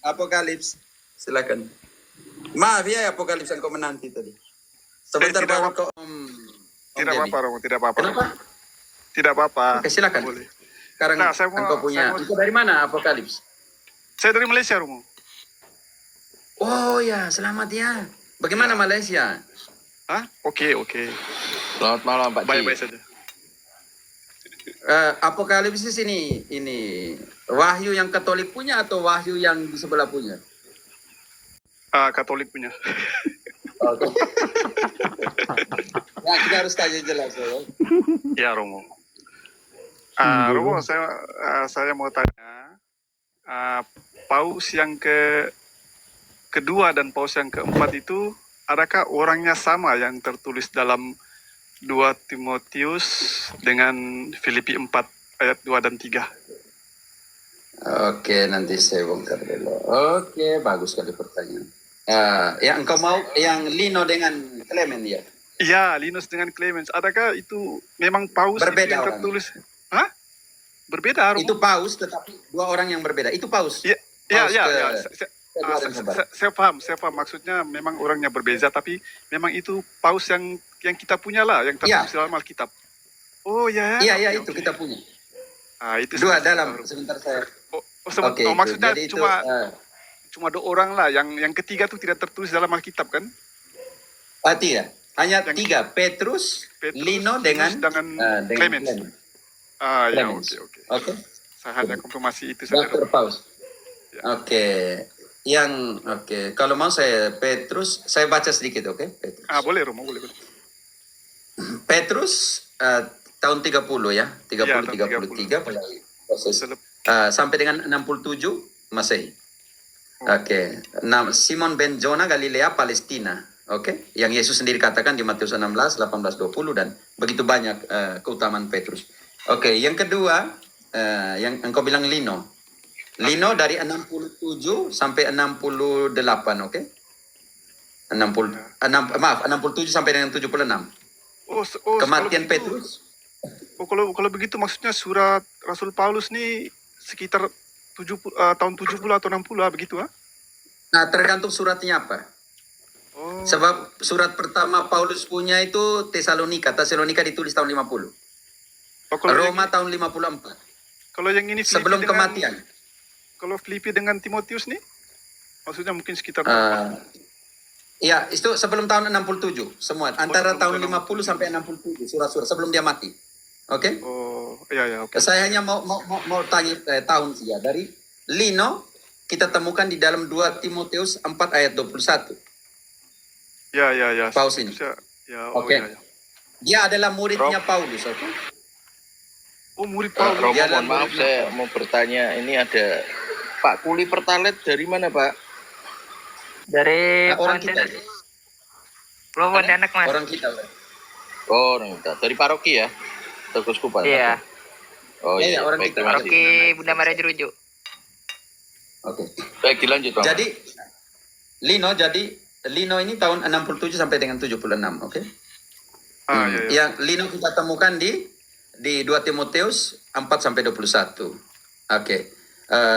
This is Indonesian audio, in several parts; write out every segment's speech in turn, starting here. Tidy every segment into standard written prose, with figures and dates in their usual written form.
Apokalips. Silakan. Maaf ya, Apokalips yang kau menanti tadi. Sebentar baru kau tidak apa-apa, Romo, tidak apa-apa. Kenapa? Tidak apa-apa. Oke, silakan. Boleh. Sekarang Nah, engkau punya. Itu dari mana Apokalips? Saya dari Malaysia, Romo. Oh ya, selamat ya. Bagaimana Malaysia? Hah? Oke. Selamat malam Pak Ci. Baik-baik saja. Apokalipsis ini wahyu yang Katolik punya atau wahyu yang di sebelah punya? Katolik punya. Oke. Ya, kita harus tanya jelas ya. Ya, Romo. Romo, saya mau tanya, Paus yang kedua dan Paus yang keempat itu, adakah orangnya sama yang tertulis dalam 2 Timotius dengan Filipi 4 ayat 2 dan 3? Oke, nanti saya bongkar dulu. Oke, bagus sekali pertanyaan. Yang engkau mau yang Lino dengan Clement ya? Iya, Linus dengan Clemens. Adakah itu memang Paus Berbeda itu yang orang. tertulis? Hah? Berbeda, Romo? Itu Paus, tetapi 2 orang yang berbeda. Itu Paus. Iya. Kedua. Saya paham. Maksudnya memang orangnya berbeda, tapi memang itu Paus yang kita punya lah, yang tertulis dalam Alkitab. Oh ya. Iya, itu kita punya. Itu 2 dalam. Sebentar saya. Maksudnya jadi cuma 2 orang lah, yang ketiga tuh tidak tertulis dalam Alkitab kan? Tidak. Hanya 3. Petrus, Lino dengan Clemens. Ya, Clemens. oke. Saya hanya konfirmasi itu saja. Dr. Paus. Ya. Oke. Kalau mau saya Petrus, saya baca sedikit, oke? Petrus. Boleh, Romo, boleh. Petrus tahun 30 ya, 33 proses sampai dengan 67 Masehi. Oke. Simon ben Jonah Galilea Palestina. Oke, yang Yesus sendiri katakan di Matius 16, 18, 20 dan begitu banyak keutamaan Petrus. Oke, yang kedua yang engkau bilang Lino. Lino dari 67 sampai 68, oke? 67 sampai dengan 76. Kematian Petrus. Kalau begitu maksudnya surat Rasul Paulus nih sekitar tahun 70 atau 60 begitu ah? Nah, tergantung suratnya apa. Sebab surat pertama Paulus punya itu Tesalonika ditulis tahun 50. Roma tahun 54. Kalau yang ini sebelum kematian. Kalau Filipi dengan Timotius nih? Maksudnya mungkin sekitar ya, itu sebelum tahun 67 semua. Antara tahun 50 sampai 67 surat-surat sebelum dia mati. Oke? Oke. Saya hanya mau tanya tahun saja. Dari Lino kita temukan di dalam 2 Timotius 4 ayat 21. Ya. Paus ini. Oke. Ya. Dia adalah muridnya Paulus, oke? Oh, murid Paulus. Romo, mohon maaf, saya mau bertanya. Ini ada Pak Kuli Pertalet dari mana, Pak? Dari orang kita. Belum Pontianak, Mas. Orang kita. Oh, orang kita. Dari paroki ya? Atau keuskupan? Iya. Oh iya, orang baik, kita. terima kasih. Paroki Bunda Maria Jeruju. Oke. Baik, dilanjut, Romo. Jadi Lino ini tahun 67 sampai dengan 76, oke? Iya. Yang Lino kita temukan di 2 Timotius 4 sampai 21. Oke.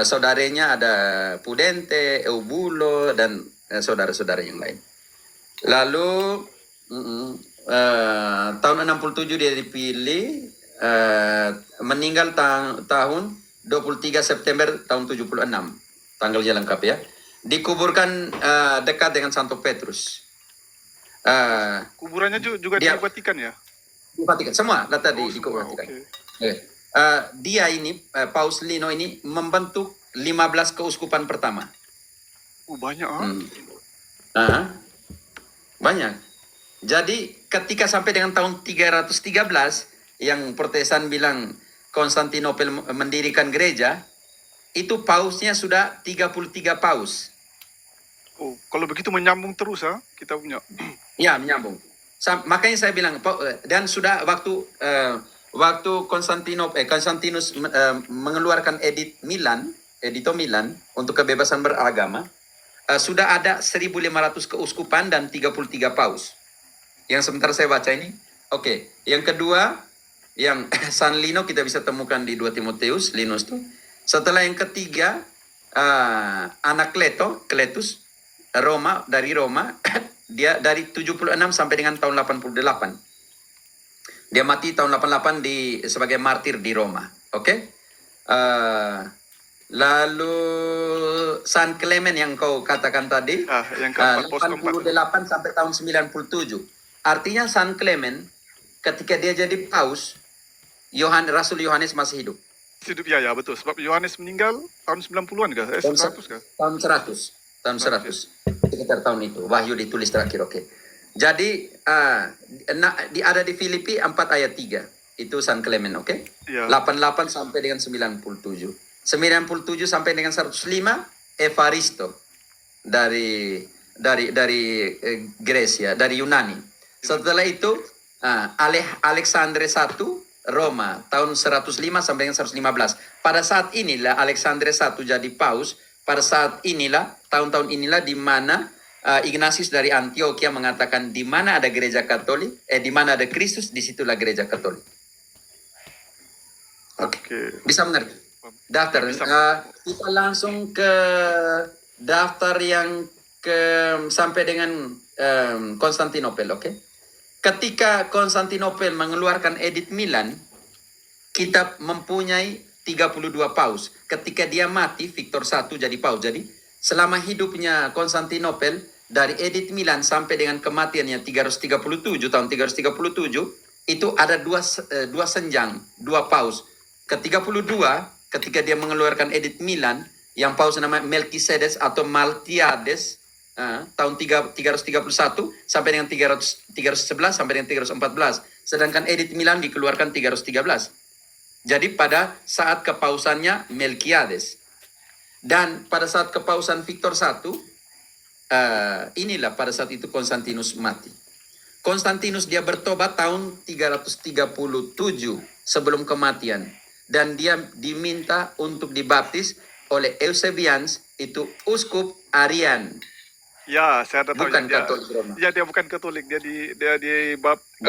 Saudaranya ada Pudente, Eubulo dan saudara-saudara yang lain. Lalu tahun 67 dia dipilih, meninggal tahun 23 September tahun 76. Tanggalnya lengkap ya. Dikuburkan dekat dengan Santo Petrus. Kuburannya juga di Vatikan ya? Di Vatikan, semua data di Vatikan. Okay. Dia ini, Paus Lino ini membentuk 15 keuskupan pertama. Banyak banyak. Jadi ketika sampai dengan tahun 313 yang Protestan bilang Konstantinopel mendirikan gereja, itu pausnya sudah 33 paus. Kalau begitu menyambung terus kita punya. Ya, menyambung. Makanya saya bilang, dan sudah waktu Konstantinus mengeluarkan Edito Milan untuk kebebasan beragama, sudah ada 1.500 keuskupan dan 33 paus. Yang sebentar saya baca ini. Oke. Yang kedua, yang San Lino kita bisa temukan di 2 Timotius, Linus tuh. Setelah yang ketiga, anak Kletus, dari Roma, dia dari 76 sampai dengan tahun 88. Dia mati tahun 88 sebagai martir di Roma. Oke? Lalu San Clement yang kau katakan tadi, Yang keempat, pos keempat. 88 sampai tahun 97. Artinya San Clement ketika dia jadi paus, Rasul Yohanes masih hidup. Hidup ya betul. Sebab Yohanes meninggal tahun 90-an kah? 100 kah? Tahun 100. Tahun 100. Sekitar tahun itu. Wahyu ditulis terakhir, oke. Jadi, ada di Filipi 4 ayat 3. Itu San Clement, oke? Iya. 88 sampai dengan 97. 97 sampai dengan 105, Evaristo. Dari Grecia, dari Yunani. Setelah itu, Alexandre I, Roma, tahun 105 sampai dengan 115. Pada saat inilah Alexandre I jadi paus. Pada saat inilah, tahun-tahun inilah di mana Ignatius dari Antioquia mengatakan di mana ada gereja Katolik, di mana ada Kristus, disitulah gereja Katolik. Oke. Bisa mengerti? Daftar. Kita langsung ke daftar yang sampai dengan Konstantinopel, oke? Ketika Konstantinopel mengeluarkan Edit Milan, kita mempunyai 32 paus. Ketika dia mati, Victor I jadi paus. Jadi selama hidupnya Konstantinopel, dari Edit Milan sampai dengan kematiannya 337, tahun 337, itu ada dua senjang, dua paus. Ke-32, ketika dia mengeluarkan Edit Milan, yang paus namanya Melkisedes atau Maltiades, tahun 331 sampai dengan 311 sampai dengan 314. Sedangkan Edit Milan dikeluarkan 313. Jadi pada saat kepausannya Melkiades. Dan pada saat kepausan Victor I, inilah pada saat itu Konstantinus mati. Konstantinus dia bertobat tahun 337 sebelum kematian. Dan dia diminta untuk dibaptis oleh Eusebius, itu uskup Arian. Ya, saya ada tahu. Bukan Katolik Roma. Ya, dia bukan Katolik. Dia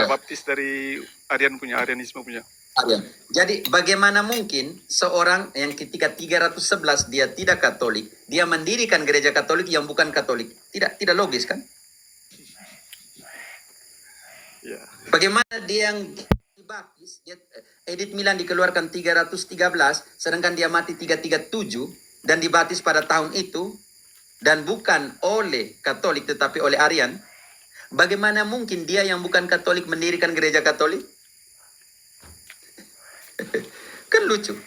baptis dari Arianisme punya. Arian. Jadi bagaimana mungkin seorang yang ketika 311 dia tidak Katolik, dia mendirikan gereja Katolik yang bukan Katolik? Tidak logis kan? Ya. Bagaimana dia yang dibaptis, Edit Milan dikeluarkan 313, sedangkan dia mati 337 dan dibaptis pada tahun itu, dan bukan oleh Katolik tetapi oleh Arian. Bagaimana mungkin dia yang bukan Katolik mendirikan gereja Katolik? Kan lucu.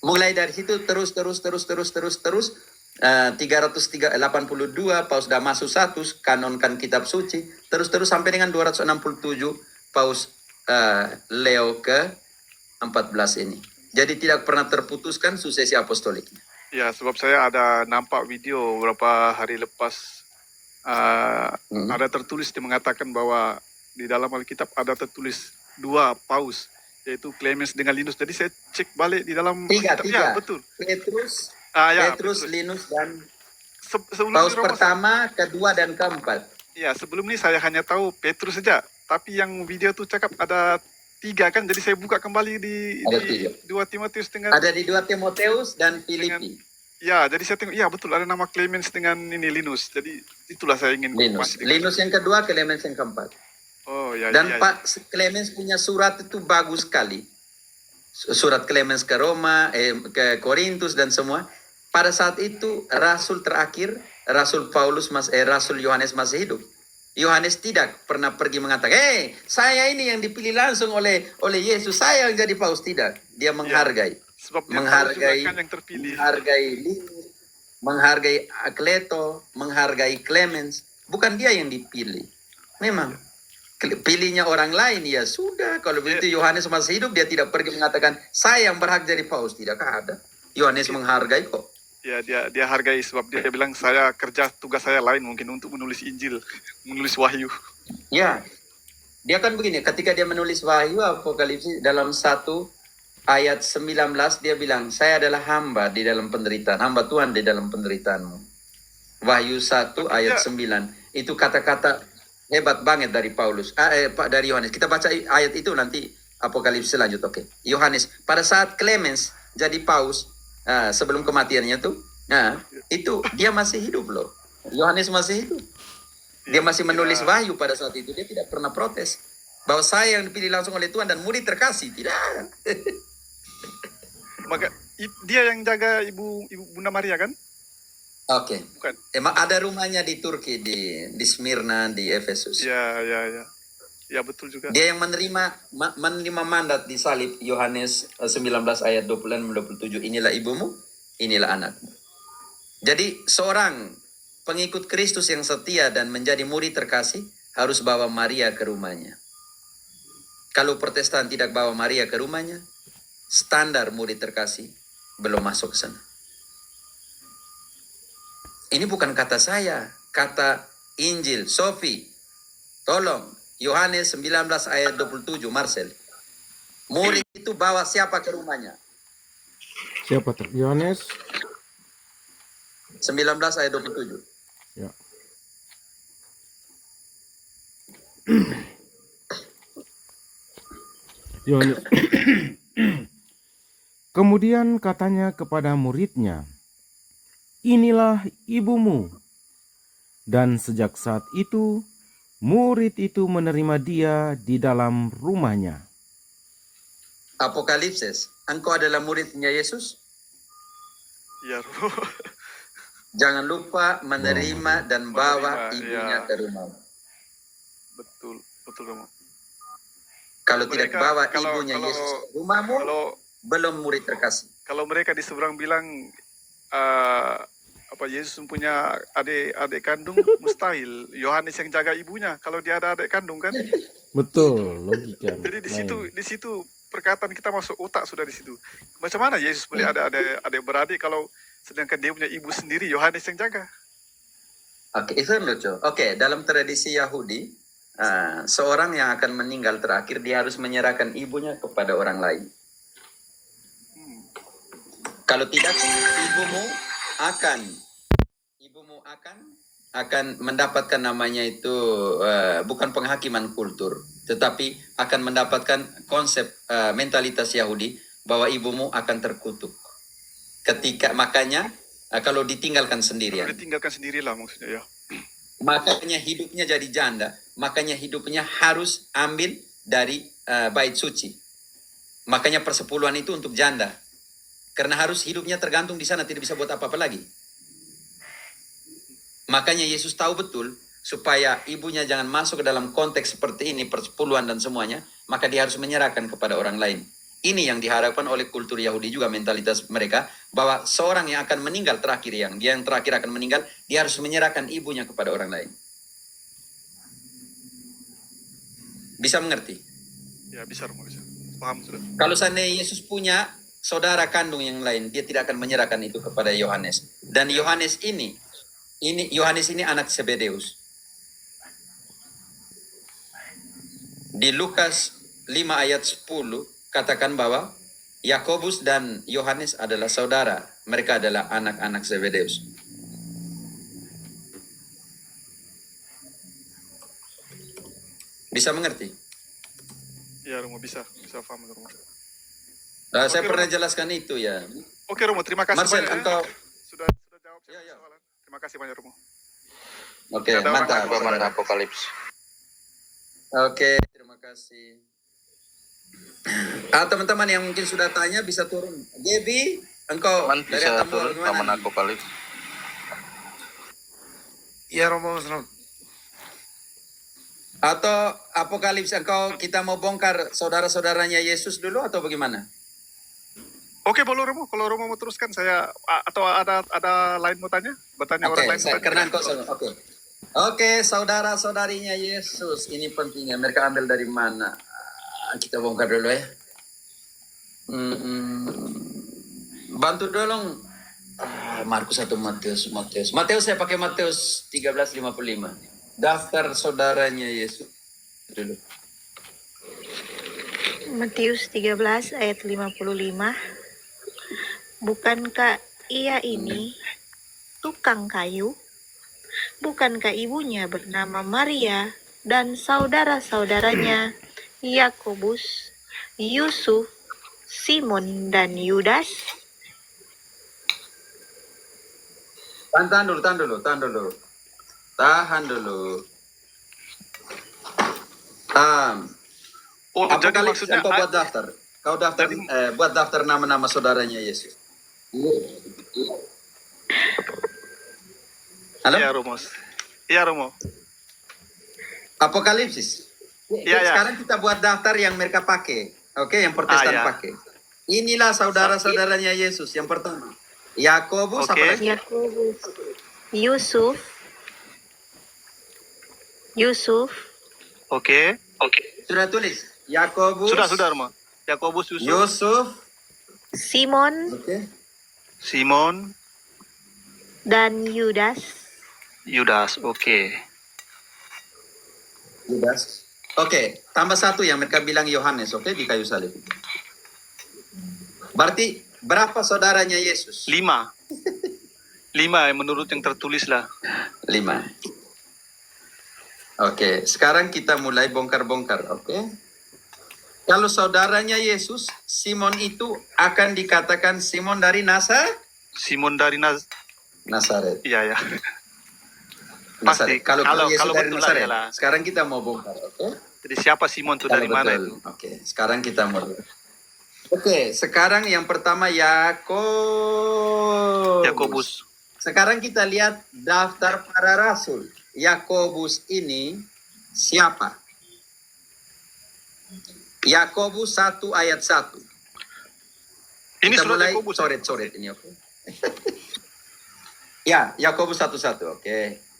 Mulai dari situ terus 382 Paus Damasus I kanonkan kitab suci, terus sampai dengan 267 Paus Leo ke-14 ini. Jadi tidak pernah terputuskan suksesi apostoliknya. Ya, sebab saya ada nampak video beberapa hari lepas, ada tertulis dia mengatakan bahwa di dalam Alkitab ada tertulis 2 paus, yaitu Clemens dengan Linus. Jadi saya cek balik di dalam Tiga. Ya, betul. Petrus, Petrus. Linus, dan Sebelum paus di Roma, pertama, kedua, dan keempat. ya, sebelum ini saya hanya tahu Petrus saja. Tapi yang video tuh cakap ada 3 kan, jadi saya buka kembali di 2 Timotius dengan... Ada di 2 Timoteus dan Filipi. Ya, jadi saya tengok, ya betul, ada nama Clemens dengan ini Linus. Jadi itulah saya ingin Linus yang kedua, Clemens yang keempat. Oh, ya. Dan ya, Pak Clemens punya surat itu bagus sekali. Surat Clemens ke Roma, ke Korintus dan semua. Pada saat itu Rasul terakhir, Rasul Rasul Yohanes masih hidup. Yohanes tidak pernah pergi mengatakan, saya ini yang dipilih langsung oleh Yesus, saya yang jadi paus. Tidak. Dia menghargai. Sebab dia menghargai yang terpilih. Menghargai Linus, menghargai Akleto, menghargai Clemens. Bukan dia yang dipilih. Memang. Pilihnya orang lain, ya sudah. Kalau begitu Yohanes masih hidup, dia tidak pergi mengatakan, saya yang berhak jadi paus. Tidak ada. Yohanes menghargai kok. Ya, dia hargai sebab dia bilang tugas saya lain mungkin untuk menulis Injil, menulis Wahyu. Ya, dia kan begini, ketika dia menulis Wahyu Apokalipsis dalam 1 ayat 19 dia bilang, saya adalah hamba di dalam penderitaan, hamba Tuhan di dalam penderitaanmu. Wahyu 1 ayat 9, itu kata-kata hebat banget dari Paulus, dari Yohanes. Kita baca ayat itu nanti Apokalipsis selanjutnya. Oke. Yohanes, pada saat Clemens jadi paus, sebelum kematiannya tuh, itu dia masih hidup loh. Yohanes masih hidup. Dia masih menulis wahyu pada saat itu. Dia tidak pernah protes bahwa saya yang dipilih langsung oleh Tuhan dan murid terkasih. Tidak. Maka dia yang jaga ibu Bunda Maria kan? Oke. Bukan. Emang ada rumahnya di Turki, di Smyrna, di Efesus. Ya. Ya betul juga. Dia yang menerima mandat di salib Yohanes 19 ayat 26-27. Inilah ibumu, inilah anakmu. Jadi seorang pengikut Kristus yang setia dan menjadi murid terkasih harus bawa Maria ke rumahnya. Kalau Protestan tidak bawa Maria ke rumahnya, standar murid terkasih belum masuk ke sana. Ini bukan kata saya, kata Injil. Sofi, tolong. Yohanes 19 ayat 27, Marcel. Murid itu bawa siapa ke rumahnya? Siapa tuh? Yohanes 19 ayat 27. ya. Yohanes. Kemudian katanya kepada muridnya, inilah ibumu. Dan sejak saat itu murid itu menerima dia di dalam rumahnya. Apokalipsis, engkau adalah muridnya Yesus? Ya, Romo. Jangan lupa menerima dan bawa ibunya ke rumah. Betul Romo. Kalau tidak bawa kalau- ibunya kalau- Yesus ke rumahmu, belum murid terkasih. Kalau mereka di seberang bilang Yesus punya adik kandung, mustahil. Yohanes yang jaga ibunya kalau dia ada adik kandung kan. Betul, logika. Jadi di situ perkataan kita masuk otak sudah di situ. Macam mana Yesus boleh ada adik beradik kalau sedangkan dia punya ibu sendiri, Yohanes yang jaga. Oke, itu lucu. Oke, dalam tradisi Yahudi, seorang yang akan meninggal terakhir, dia harus menyerahkan ibunya kepada orang lain. Kalau tidak, ibumu akan mendapatkan namanya itu bukan penghakiman kultur, tetapi akan mendapatkan konsep mentalitas Yahudi bahwa ibumu akan terkutuk. Makanya kalau ditinggalkan sendirian. Kalau ditinggalkan sendirilah maksudnya ya. Makanya hidupnya jadi janda. Makanya hidupnya harus ambil dari bait suci. Makanya persepuluhan itu untuk janda. Karena harus hidupnya tergantung di sana, tidak bisa buat apa-apa lagi. Makanya Yesus tahu betul, supaya ibunya jangan masuk ke dalam konteks seperti ini, persepuluhan dan semuanya, maka dia harus menyerahkan kepada orang lain. Ini yang diharapkan oleh kultur Yahudi juga, mentalitas mereka, bahwa seorang yang akan meninggal terakhir, dia yang terakhir akan meninggal, dia harus menyerahkan ibunya kepada orang lain. Bisa mengerti? Ya bisa, Romo, bisa. Paham sudah. Kalau seandainya Yesus punya saudara kandung yang lain, dia tidak akan menyerahkan itu kepada Yohanes. Dan Yohanes ini anak Zebedeus. Di Lukas 5 ayat 10 katakan bahwa Yakobus dan Yohanes adalah saudara. Mereka adalah anak-anak Zebedeus. Bisa mengerti? Ya, Romo, bisa paham, Romo. Saya Oke, pernah Romo. jelaskan itu ya. Oke, Romo, terima kasih Marcel, banyak. engkau. Sudah jawab semua Ya. soalan. Terima kasih banyak, Romo. Oke, Ada orang mantap. lain, Ramalan Apokalips. Oke, terima kasih. Teman-teman yang mungkin sudah tanya bisa turun. Gaby, engkau Aman dari bisa Tambol turun gimana Ramalan nih? Apokalips. Ya Romo, selamat. Atau Apokalips, kita mau bongkar saudara-saudaranya Yesus dulu atau bagaimana? Oke, boleh, Romo. Kalau Romo mau teruskan saya atau ada lain mau tanya? Bertanya Oke, orang lain. karena engkau oke. Oke, saudara-saudarinya Yesus, ini pentingnya. Mereka ambil dari mana? Kita bongkar dulu ya. Bantu dong. Markus atau Matius. Matius, saya pakai Matius 13:55. Daftar saudaranya Yesus dulu. Matius 13 ayat 55. Bukankah ia ini tukang kayu? Bukankah ibunya bernama Maria dan saudara-saudaranya Yakobus, Yusuf, Simon dan Yudas? Tahan dulu. Tahan dulu. Oh, jadi Apokalips, maksudnya engkau buat daftar. Kau daftar, buat daftar nama-nama saudaranya Yesus. Halo? Iya, Romos. Iya, Romo. Apokalipsis. Iya, ya. Sekarang kita buat daftar yang mereka pakai. Oke, yang Protestan ya. pakai. Inilah saudara-saudaranya Yesus. Yang pertama, Yakobus, Oke. apa lagi? Yakobus, Yusuf, Oke. Sudah tulis. Yakobus. Sudah, Romo. Yakobus, Yusuf, Yusuf. Simon, Oke. Simon, dan Yudas. Yudas. Oke. Yudas. Oke, tambah satu yang mereka bilang Yohanes, oke, di kayu salib. Berarti berapa saudaranya Yesus? 5. 5 menurut yang tertulis lah. 5. Oke, sekarang kita mulai bongkar-bongkar, oke? Kalau saudaranya Yesus, Simon itu akan dikatakan Simon dari Simon dari Nazaret. Iya, ya. Nazaret. Pasti. Kalau Yesus kalau dari betul Nazaret. lah. Sekarang kita mau bongkar, oke? Jadi siapa Simon itu Kalau dari mana betul. itu? Oke, sekarang kita mau. Oke, sekarang yang pertama Yakobus. Sekarang kita lihat daftar para rasul. Yakobus ini siapa? Yakobus 1 ayat 1. Ini Kita surat mulai Yakobus. coret-coret ini, oke? Ya, Yakobus 1:1, oke.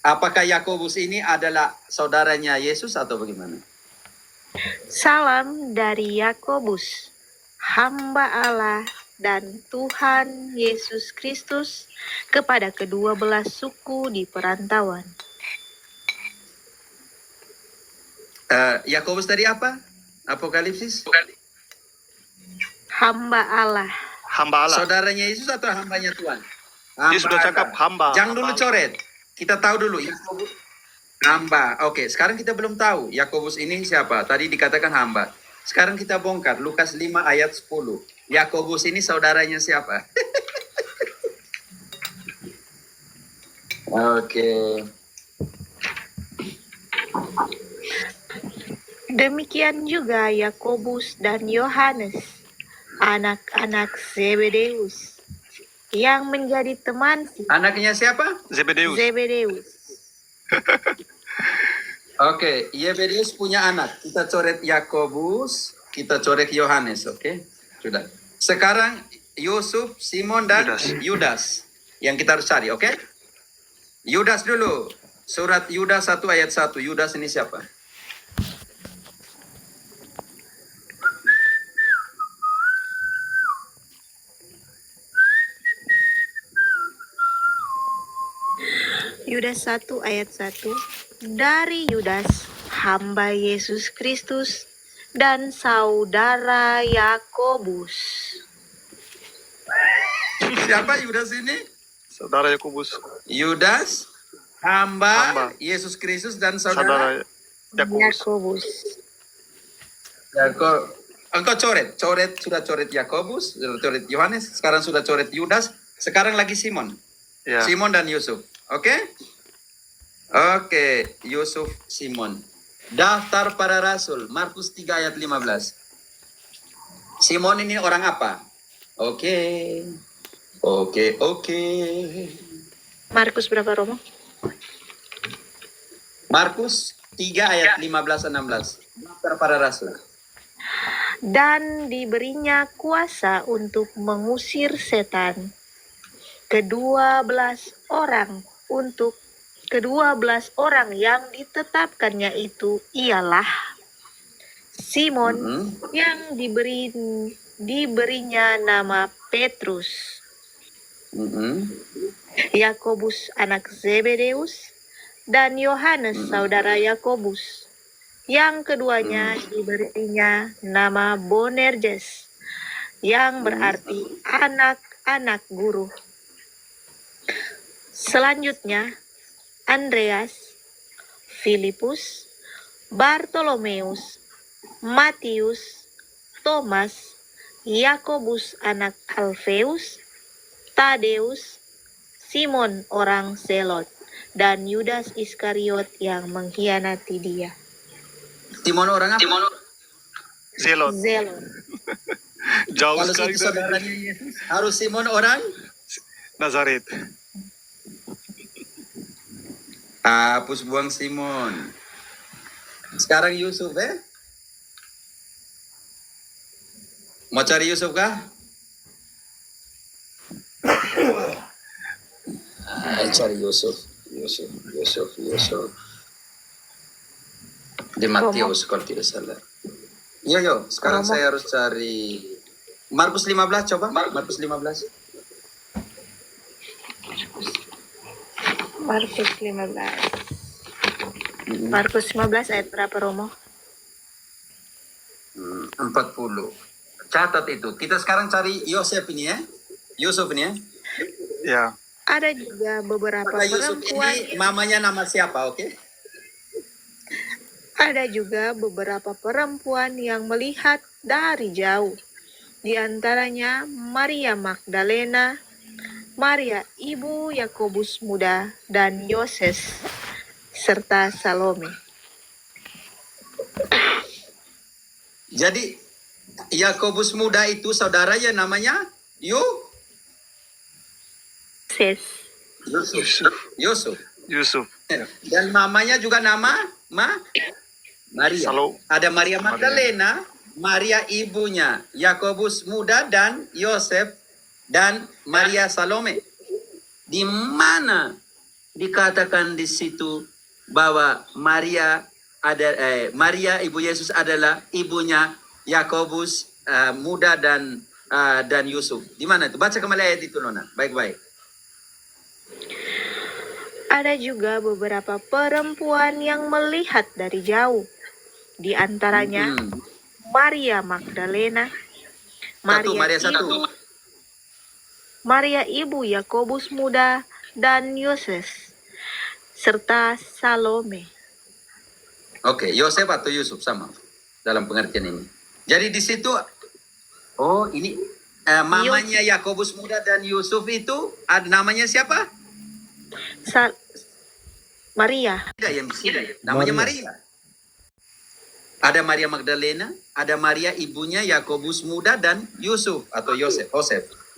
Apakah Yakobus ini adalah saudaranya Yesus atau bagaimana? Salam dari Yakobus, hamba Allah dan Tuhan Yesus Kristus kepada kedua belas suku di perantauan. Yakobus tadi apa? Apokalipsis? Hamba Allah. Hamba Allah. Saudaranya Yesus atau hambanya Tuhan? Dia sudah cakap hamba. Jangan Hamba dulu Allah. coret. Kita tahu dulu. Yakobus hamba. Oke, sekarang kita belum tahu Yakobus ini siapa. Tadi dikatakan hamba. Sekarang kita bongkar. Lukas 5 ayat 10. Yakobus ini saudaranya siapa? Oke. Demikian juga Yakobus dan Yohanes, anak-anak Zebedeus, yang menjadi teman Anaknya siapa? Zebedeus. Zebedeus. Oke, Yebedeus punya anak. Kita coret Yakobus, kita coret Yohanes, oke? Sudah. Sekarang Yusuf, Simon, dan Yudas. Yang kita harus cari, oke? Yudas dulu. Surat Yudas 1 ayat 1. Yudas ini siapa? Yudas 1 ayat 1. Dari Yudas, hamba Yesus Kristus dan saudara Yakobus. Siapa Yudas ini? Saudara Yakobus. Yudas, hamba Hamba. Yesus Kristus dan saudara. Saudara Yakobus. Yakobus. Engkau coret, sudah coret Yakobus, sudah coret Yohanes, sekarang sudah coret Yudas, sekarang lagi Simon. Ya. Simon dan Yusuf. Oke? Oke, Yusuf, Simon. Daftar para rasul, Markus 3 ayat 15. Simon ini orang apa? Oke. Markus berapa, Romo? Markus 3 ayat 15-16. Daftar para rasul. Dan diberinya kuasa untuk mengusir setan. Kedua belas orang yang ditetapkannya itu ialah Simon yang diberinya nama Petrus, Yakobus anak Zebedeus, dan Yohanes saudara Yakobus. Yang keduanya diberinya nama Boanerges, yang berarti anak-anak guru. Selanjutnya, Andreas, Filipus, Bartolomeus, Matius, Thomas, Yakobus anak Alfeus, Tadeus, Simon orang Zelot, dan Yudas Iskariot yang mengkhianati dia. Simon orang apa? Zelot. Zelot. Jauh Kalau sekali itu dari saudaranya Yesus, harus Simon orang Nazaret. hapus buang Simon. Sekarang Yusuf Mau cari Yusuf kah? Cari Yusuf. Di Matius kalau tidak salah. Yo, sekarang Romo. saya harus cari Markus 15, coba. Markus 15. Markus 15. Markus 15 ayat berapa, Romo? 40. Catat itu. Kita sekarang cari Yosef ini ya. Yusuf ini ya. Ya. Ada juga beberapa Pada Yusuf perempuan. ini mamanya nama siapa, oke? Ada juga beberapa perempuan yang melihat dari jauh. Di antaranya Maria Magdalena, Maria ibu Yakobus muda, dan Yoses, serta Salome. Jadi Yakobus muda itu saudaranya namanya Yusuf. Yusuf. Dan mamanya juga nama Maria. Ada Maria Magdalena, Maria ibunya Yakobus muda dan Yosef dan Maria Salome. Di mana dikatakan di situ bahwa Maria ibu Yesus adalah ibunya Yakobus muda dan Yusuf. Di mana itu? Baca kembali ayat itu, Nona. Baik-baik. Ada juga beberapa perempuan yang melihat dari jauh. Di antaranya Maria Magdalena, Maria ibu Yakobus muda dan Yoses, serta Salome. Oke, Yosef atau Yusuf sama dalam pengertian ini. Jadi di situ, ini mamanya Yakobus muda dan Yusuf itu namanya siapa? Maria. Tidak, yang di sini namanya Maria. Ada Maria Magdalena, ada Maria ibunya Yakobus muda dan Yusuf atau Yosef.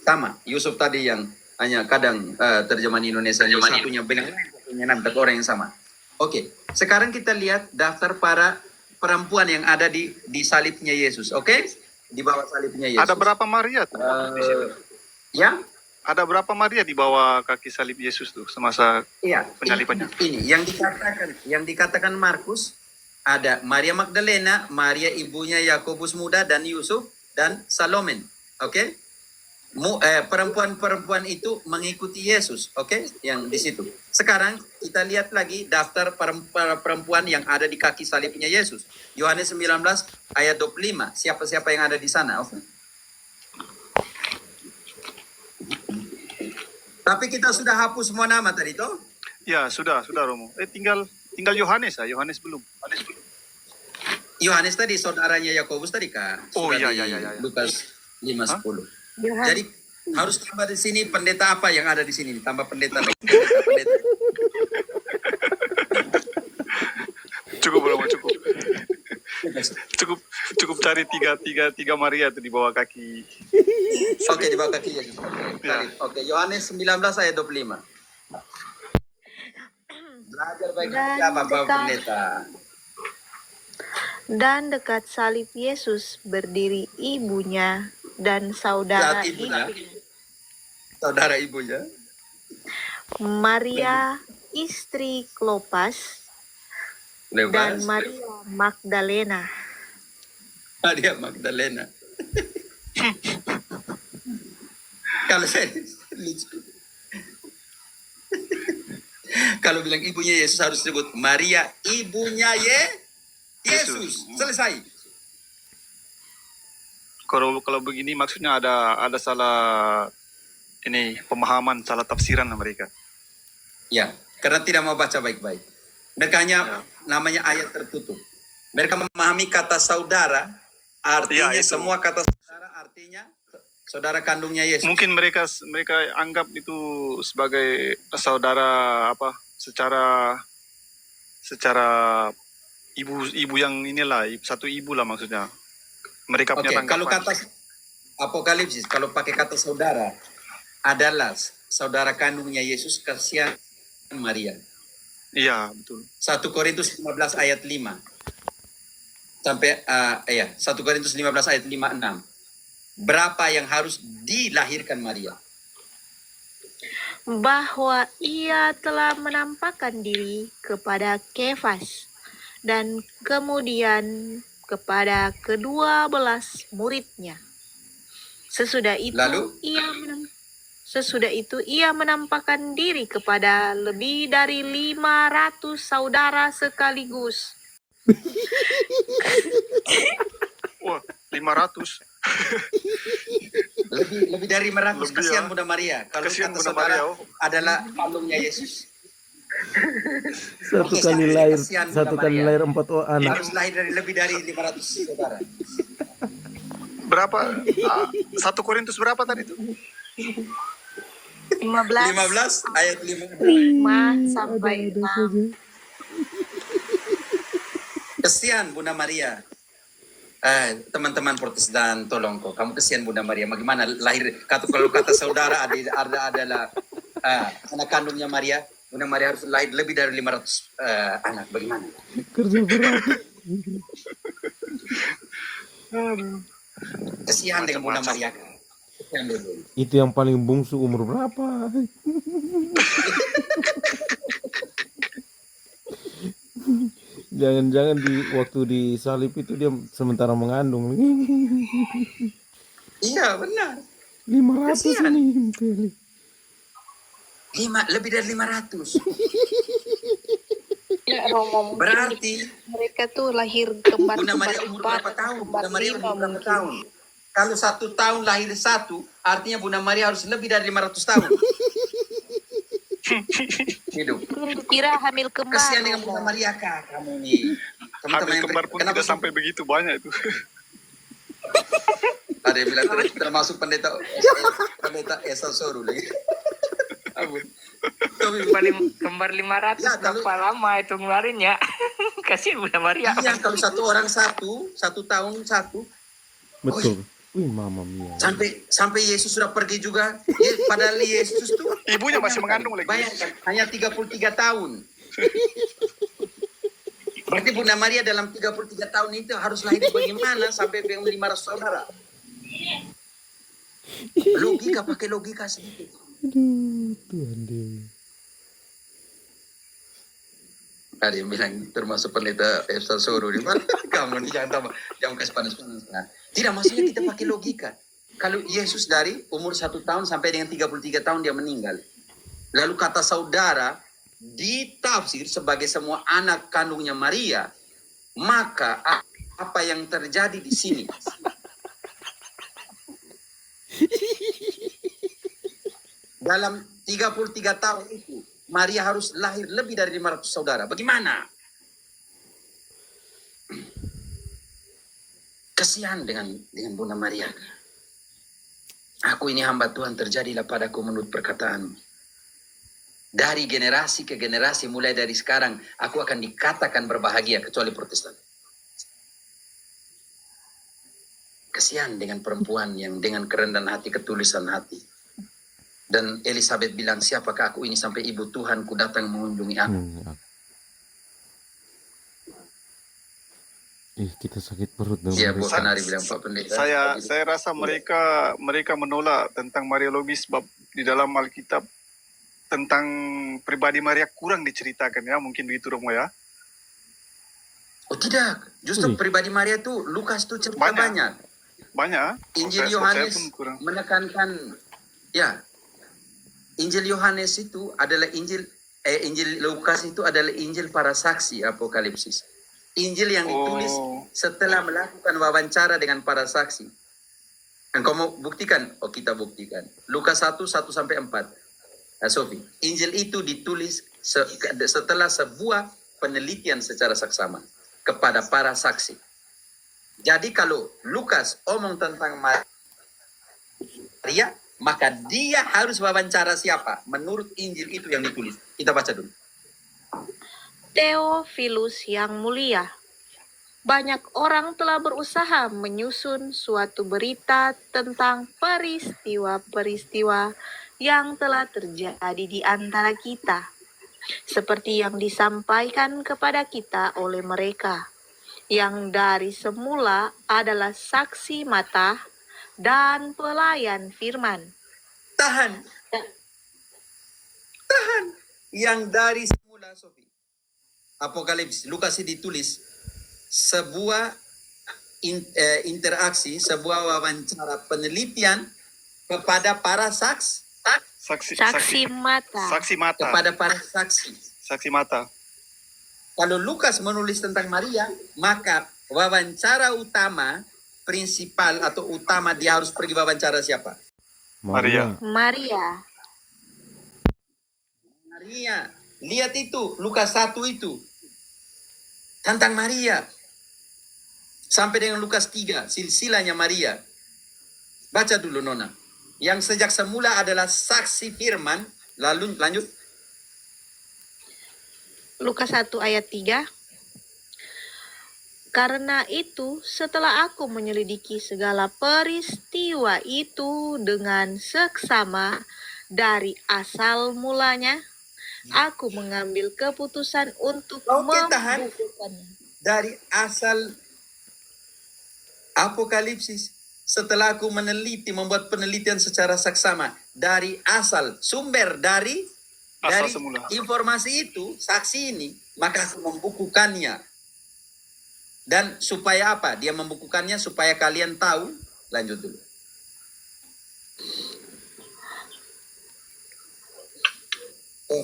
Sama, Yusuf tadi yang hanya kadang terjemahan Indonesia satunya benar, satunya enam, tapi orang yang sama. Oke, sekarang kita lihat daftar para perempuan yang ada di salibnya Yesus. Oke, di bawah salibnya Yesus. Ada berapa Maria tuh? Ya? Ada berapa Maria di bawah kaki salib Yesus tuh semasa penyalibannya? Ini yang dikatakan Markus, ada Maria Magdalena, Maria ibunya Yakobus muda dan Yusuf dan Salome. Oke? Perempuan-perempuan itu mengikuti Yesus, oke? Yang di situ. Sekarang kita lihat lagi daftar perempuan yang ada di kaki salibnya Yesus. Yohanes 19 ayat 25. Siapa-siapa yang ada di sana, oke? Tapi kita sudah hapus semua nama tadi toh? Ya, sudah Romo. Tinggal Yohanes Yohanes belum. Yohanes tadi saudaranya Yakobus tadi Kak. Oh Sudah iya. di Lukas 5:10. Yohanes. Jadi harus tambah di sini pendeta apa yang ada di sini? Tambah pendeta lagi. Cukup Romo, cukup. Cukup cari tiga Maria itu di bawah kaki. Oke, di bawah kaki Yesus. Oke, Yohanes 19 ayat 25. Belajar baik-baik apa Bapak Pendeta. Dan dekat salib Yesus berdiri ibunya dan saudara ibunya. Saudara ibunya. Maria istri Klopas dan Maria Magdalena. Maria Magdalena. Kalau saya lucu. Kalau bilang ibunya Yesus harus sebut Maria ibunya Yesus. Selesai. Kalau begini maksudnya ada salah pemahaman, salah tafsiran mereka. Ya, karena tidak mau baca baik-baik. Mereka hanya namanya ayat tertutup. Mereka memahami kata saudara, artinya semua kata saudara artinya saudara kandungnya Yesus. Mungkin mereka anggap itu sebagai saudara apa secara ibu yang inilah satu ibu lah maksudnya. Mereka Oke, punya kalau tanggapan. kata Apokalipsis, kalau pakai kata saudara, adalah saudara kandungnya Yesus, kasihan Maria. Iya, betul. 1 Korintus 15 ayat 5. Sampai 1 Korintus 15 ayat 5-6. Berapa yang harus dilahirkan Maria? Bahwa ia telah menampakkan diri kepada Kefas dan kemudian kepada kedua belas muridnya. Sesudah itu ia menampakkan diri kepada lebih dari 500 saudara sekaligus. Wah, 500. Lebih dari 500. Lebih, Kasihan ya. Bunda Maria. Kalau Kasihan kata Bunda saudara Maria, oh. adalah kandungnya Yesus. Satu Oke, kali kasihan lahir, Bunda Maria. 4 anak. Harus lahir dari lebih dari 500 saudara. Berapa? 1 Korintus berapa tadi itu? 15 ayat 5. 5 sampai 6. Kesian Bunda Maria. Teman-teman Protestan, tolong kok. Kamu kesian Bunda Maria. Bagaimana lahir? Kalau kata saudara adalah anak kandungnya Maria. Bunda Maria harus lahir lebih dari 500 anak. Bagaimana? Kerja berat. Kesian dengan Bunda Maria. Kesian dulu. Itu yang paling bungsu umur berapa? Jangan-jangan waktu disalib itu dia sementara mengandung. Iya, benar. 500 Kasihan. ini. Lebih dari 500. Ya, Romo, Berarti mereka tuh lahir kembar Bunda Maria umur berapa tahun? Bunda Maria umur berapa tahun? Kalau 1 tahun lahir 1, artinya Bunda Maria harus lebih dari 500 tahun. Hidup. Kira hamil kembar. Kasihan dengan Bunda Maria kak, kamu nih. Teman-teman Hamil yang kembar pun tidak sampai begitu banyak itu. ada yang bilang termasuk pendeta Esa Soru lagi. Ampun. Kembar 500 Ya, kalau- berapa lama itu ngeluarinnya? Kasihan Bunda Maria. Iya, kalau 1 orang 1 tahun 1, Betul. Wih, mama mia. sampai Yesus sudah pergi juga. Padahal Yesus tuh Ibunya masih mengandung lagi. bayangkan, hanya 33 tahun. Berarti Bunda Maria dalam 33 tahun itu harus lahir bagaimana sampai dengan 500 saudara? Logika, pakai logika sedikit. Aduh, Tuhan Dewi. Ada yang bilang termasuk pendeta Esa Soru di mana? Kamu nih jangan kasih panas-panas. Nah, tidak, maksudnya kita pakai logika. Kalau Yesus dari umur 1 tahun sampai dengan 33 tahun dia meninggal. Lalu kata saudara ditafsir sebagai semua anak kandungnya Maria, maka apa yang terjadi di sini? Dalam 33 tahun itu Maria harus lahir lebih dari 500 saudara. Bagaimana? Kasihan dengan Bunda Maria. Aku ini hamba Tuhan, terjadilah padaku menurut perkataanmu. Dari generasi ke generasi, mulai dari sekarang, aku akan dikatakan berbahagia, kecuali Protestan. Kasihan dengan perempuan yang dengan kerendahan hati, ketulusan hati. Dan Elizabeth bilang, siapakah aku ini sampai ibu Tuhanku datang mengunjungi aku. Kita sakit perut dong. Iya, Bu Anari bilang, Pak Pendeta. Saya rasa mereka menolak tentang Mariologis sebab di dalam Alkitab tentang pribadi Maria kurang diceritakan ya, mungkin begitu Romo ya. Oh tidak, justru pribadi Maria tuh Lukas tuh cerita banyak. Banyak. Injil Yohanes menekankan, ya, Injil Yohanes itu adalah Injil Lukas itu adalah Injil para saksi Apokalipsis. Injil yang ditulis setelah melakukan wawancara dengan para saksi. Engkau mau buktikan? Oh, kita buktikan. Lukas 1:1-4. Sofi, Injil itu ditulis setelah sebuah penelitian secara saksama kepada para saksi. Jadi kalau Lukas omong tentang Maria, maka dia harus wawancara siapa? Menurut Injil itu yang ditulis. Kita baca dulu. Theophilus yang mulia, banyak orang telah berusaha menyusun suatu berita tentang peristiwa-peristiwa yang telah terjadi di antara kita, seperti yang disampaikan kepada kita oleh mereka, yang dari semula adalah saksi mata dan pelayan firman. Tahan. Yang dari semula, Sofi. Apokalips, Lukas ini ditulis sebuah interaksi, sebuah wawancara penelitian kepada para Saksi mata. Saksi mata. kepada para saksi. Saksi mata. Kalau Lukas menulis tentang Maria, maka wawancara utama, prinsipal atau utama dia harus pergi wawancara siapa? Maria. Maria. Maria. Lihat itu, Lukas 1 itu. Tentang Maria. Sampai dengan Lukas 3, silsilahnya Maria. Baca dulu, Nona. Yang sejak semula adalah saksi firman. Lalu lanjut. Lukas 1 ayat 3. Karena itu, setelah aku menyelidiki segala peristiwa itu dengan seksama dari asal mulanya, aku mengambil keputusan untuk Oke, tahan. membukukannya. Dari asal Apokalipsis. Setelah aku meneliti, membuat penelitian secara saksama. Dari asal, sumber dari semula. informasi itu, saksi ini, maka aku membukukannya. Dan supaya apa? Dia membukukannya supaya kalian tahu. Lanjut dulu.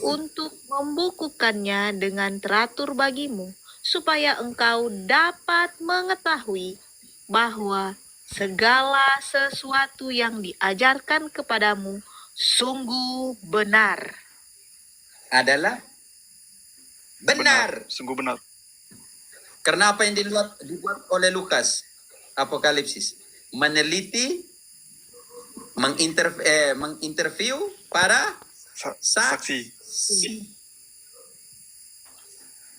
Untuk membukukannya dengan teratur bagimu, supaya engkau dapat mengetahui bahwa segala sesuatu yang diajarkan kepadamu sungguh benar. Adalah benar. Sungguh benar. Karena apa yang dibuat oleh Lukas, Apokalipsis, meneliti, menginterview para Saksi.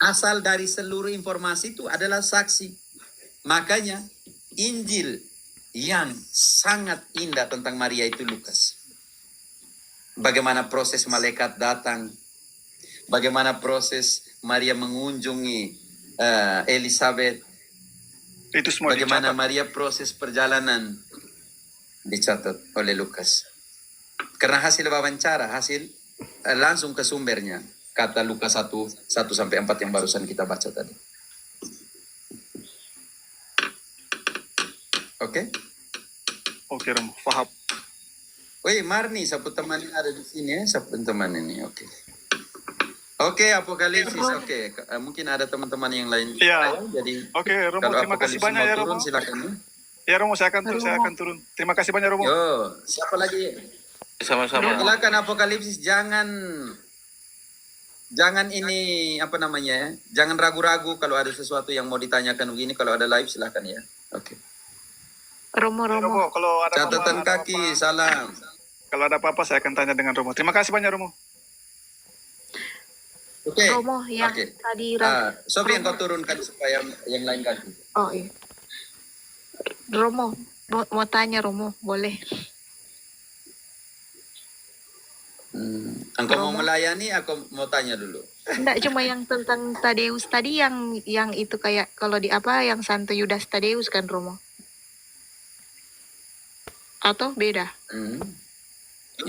asal dari seluruh informasi itu adalah saksi. Makanya Injil yang sangat indah tentang Maria itu Lukas. Bagaimana proses malaikat datang, bagaimana proses Maria mengunjungi Elizabeth, Itu semua bagaimana dicatat. Maria proses perjalanan dicatat oleh Lukas. Karena hasil wawancara, langsung ke sumbernya. Kata Lukas 1-4 yang barusan kita baca tadi. Oke? Oke, Romo. Paham. Wih, Marni, sapu teman yang ada di sini ya. Sapu teman ini, oke. Oke, Apokalipsis, oke. Mungkin ada teman-teman yang lain. Iya. Jadi, Oke, Romo. kalau Terima kasih Apokalipsis banyak mau ya, turun, Romo. silakan. Ya, Romo. Saya akan turun. Terima kasih banyak, Romo. Yo, siapa lagi? Sama-sama. Silakan Apokalipsis, jangan ini apa namanya ya? Jangan ragu-ragu kalau ada sesuatu yang mau ditanyakan begini. Kalau ada live silakan ya. Oke. Romo. Romo, kalau ada Catatan apa-apa, kaki, salam. kalau ada apa-apa saya akan tanya dengan Romo. Terima kasih banyak, Romo. Oke. Romo yang Oke. tadi Sofi yang kau turunkan supaya yang lain kaki. Oh iya. Romo, mau tanya Romo, boleh? Engkau mau Romo. melayani, aku mau tanya dulu. Enggak, cuma yang tentang Tadeus tadi yang itu kayak kalau di apa yang Santo Yudas Tadeus kan Romo? Atau beda?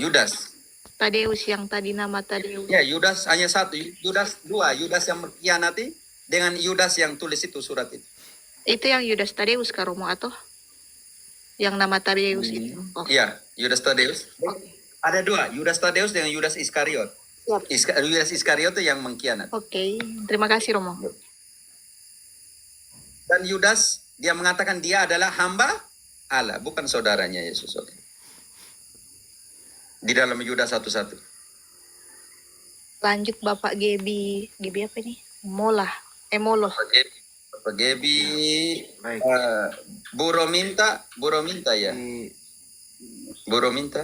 Yudas. Tadeus yang tadi nama Tadeus. Ya, Yudas hanya satu. Yudas dua. Yudas yang mengkhianati dengan Yudas yang tulis itu surat itu. Itu yang Yudas Tadeus kan Romo atau yang nama Tadeus itu? Oh. Iya, Yudas Tadeus. Ada dua, Yudas Tadeus dengan Yudas Iskariot. Siap. Yudas Iskariot itu yang mengkhianati. Oke, terima kasih Romo. Dan Yudas, dia mengatakan dia adalah hamba Allah, bukan saudaranya Yesus. Oke. Di dalam Yudas 1:1. Lanjut Bapak Gebi apa nih? Moloh. Bapak Gebi, Baik. Bu Rominta ya. Boro minta.